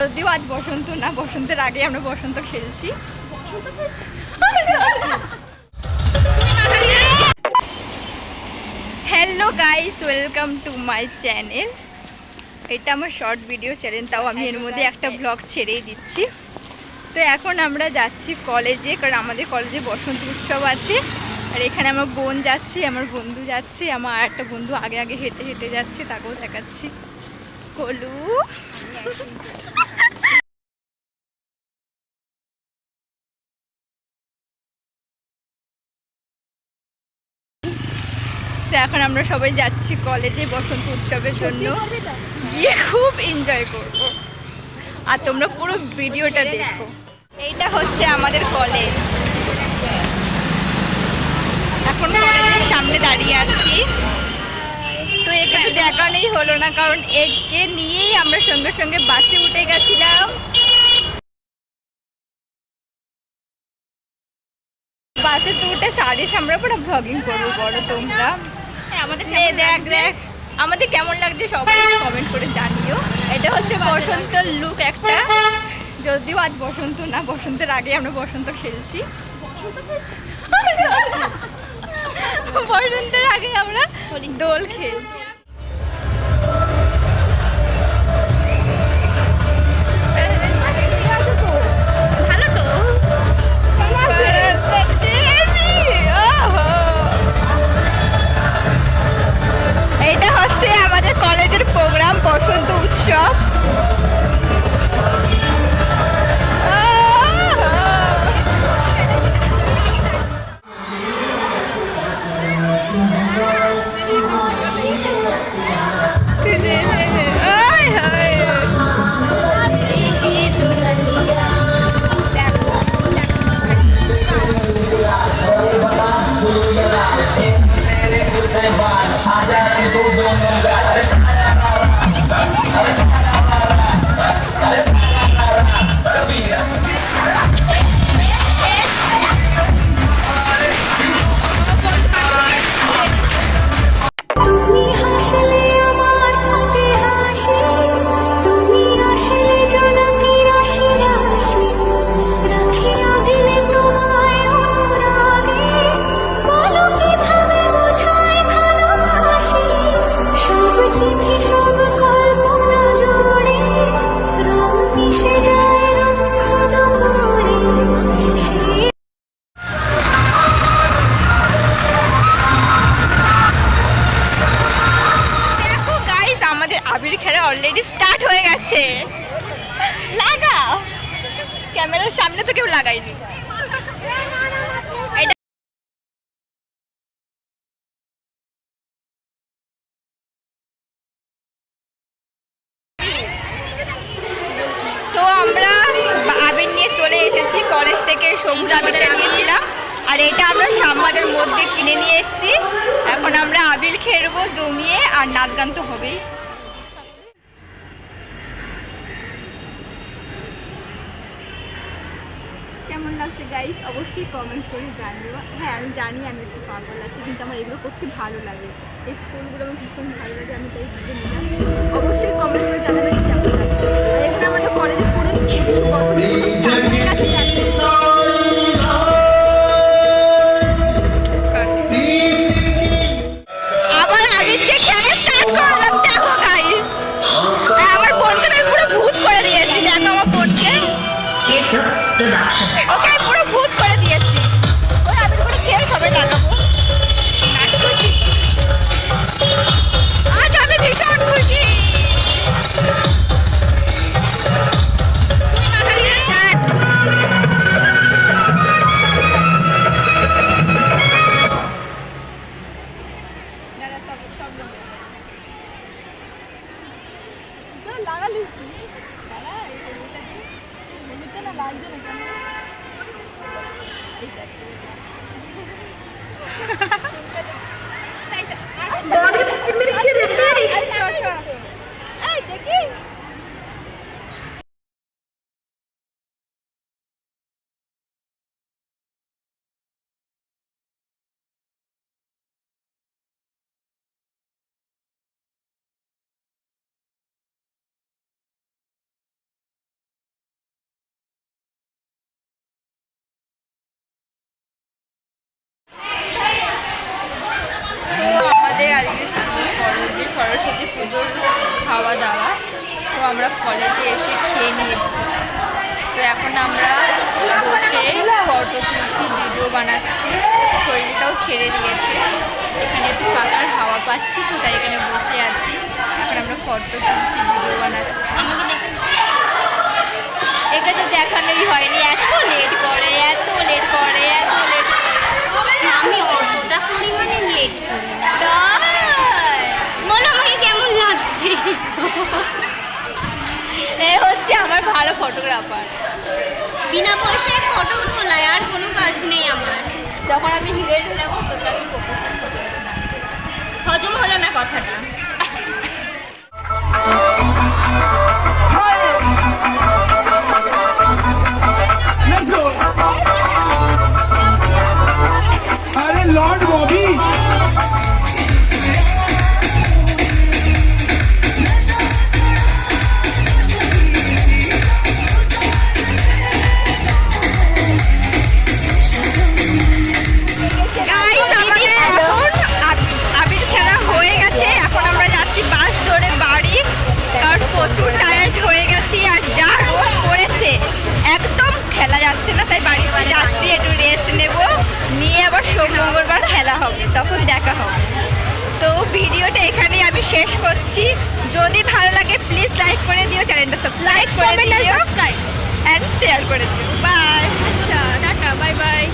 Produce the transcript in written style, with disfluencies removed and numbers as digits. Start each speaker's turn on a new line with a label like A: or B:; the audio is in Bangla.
A: যদিও আজ বসন্ত না, বসন্তের আগে আমরা বসন্ত খেলছি। Hello guys, welcome to my channel. এটা আমার শর্ট ভিডিও চ্যানেল, তাও আমি এর মধ্যে একটা ব্লগ ছেড়েই দিচ্ছি। তো এখন আমরা যাচ্ছি কলেজে, কারণ আমাদের কলেজে বসন্ত উৎসব আছে। আর এখানে আমার বোন যাচ্ছে, আমার বন্ধু যাচ্ছে, আমার আর একটা বন্ধু আগে আগে হেঁটে হেঁটে যাচ্ছে, তাকেও দেখাচ্ছি। কলু তো এখন আমরা সবাই যাচ্ছি কলেজে বসন্ত উৎসবের জন্য, গিয়ে খুব এনজয় করব। আর তোমরা পুরো ভিডিওটা দেখো। এইটা হচ্ছে আমাদের কলেজ। এখন কলেজের সামনে দাঁড়িয়ে আছি। তো একে তো দেখানোই হলো না, কারণ একে নিয়েই আমরা সঙ্গে সঙ্গে বাসে উঠে গেছিলাম। বাসে তো উঠে সাড়ে আমরা পুরো ব্লগিং করবো, বলো তোমরা। দেখ দেখ আমাদের কেমন লাগছে সবাই কমেন্ট করে জানিও। এটা হচ্ছে বসন্তর লুক একটা, যদিও আজ বসন্ত না, বসন্তের আগে আমরা বসন্ত খেলছি। বসন্তের আগে আমরা দোল খেলছি। এটা হচ্ছে আমাদের কলেজের প্রোগ্রাম, বসন্ত উৎসব। আবির খেলা অলরেডি স্টার্ট হয়ে গেছে। লাগাও, ক্যামেরার সামনে তো কেউ লাগায়নি। তো আমরা আবির নিয়ে চলে এসেছি কলেজ থেকে, সবুজ আবিরটা নিয়েছিলাম। আর এটা আমরা সামবাদের মধ্যে কিনে নিয়ে এসেছি। এখন আমরা আবির খেলবো জমিয়ে, আর নাচ গান তো হবেই। কেমন লাগছে গাইস অবশ্যই কমেন্ট করে জানিও। হ্যাঁ আমি জানি আমি একটু পাগল আছি, কিন্তু আমার এগুলো করতে ভালো লাগে। এই ফুলগুলো আমার ভীষণ ভালো লাগে, আমি তাই তুলে নিলাম। অবশ্যই কমেন্ট করে জানাবে যে কেমন লাগছে। আর এখানে আমাদের কলেজে পুরো আবার আবিরকে খেলা স্টার্ট করলাম। দেখো গাইস, আমার বোনকে আমি পুরো ভূত করে দিয়েছি। দেখো আমার বোনকে, ওকে পুরো ভূত করে দিয়েছি। ওই আমি পুরো খেল খাবে লাগাবো। আজ আমি ভীষণ খুশি। লাগালি না লাগছে না কেন? দেখি এসে খেয়ে নিয়েছি। তো এখন আমরা বসে ফটো তুলছি, ভিডিও বানাচ্ছি, শরীরটাও ছেড়ে দিয়েছে। এখানে একটু পাখার হাওয়া পাচ্ছি, তো তাই এখানে বসে আছি। এখন আমরা ফটো তুলছি, ভিডিও বানাচ্ছি। একে তো দেখানোই হয়নি, এত লেট করে, এত লেট করে, এত লেট করে।
B: আমি অতটা পরিমাণে লেট করি না।
A: তাই
B: বলো আমাকে কেমন লাগছে?
A: এ হচ্ছে আমার ভালো ফটোগ্রাফার।
B: বিনা পয়সায় ফটো তোলায় আর কোনো কাজ নেই আমার।
A: যখন আমি হিরোইন হলাম তখন আমি
B: হজম হলো না কথাটা।
C: अरे लॉर्ड बॉबी
A: Guys, আমাদের এখন আবির খেলা হয়ে গেছে। এখন আমরা যাচ্ছি বাস ধরে বাড়ি, কারণ প্রচুর টায়ার্ড হয়ে গেছি আর যা রোদ পড়েছে একদম খেলা যাচ্ছে না, তাই বাড়িতে যাচ্ছি, একটু রেস্ট নেব, নিয়ে আবার সোম মঙ্গলবার খেলা হবে, তখন দেখা হবে। তো ভিডিওটা এখানেই আমি শেষ করছি। যদি ভালো লাগে প্লিজ লাইক করে দিও, চ্যানেলটা সাবস্ক্রাইব করে দিও, অ্যান্ড শেয়ার করে দিও। বাই। আচ্ছা, টাটা, বাই বাই।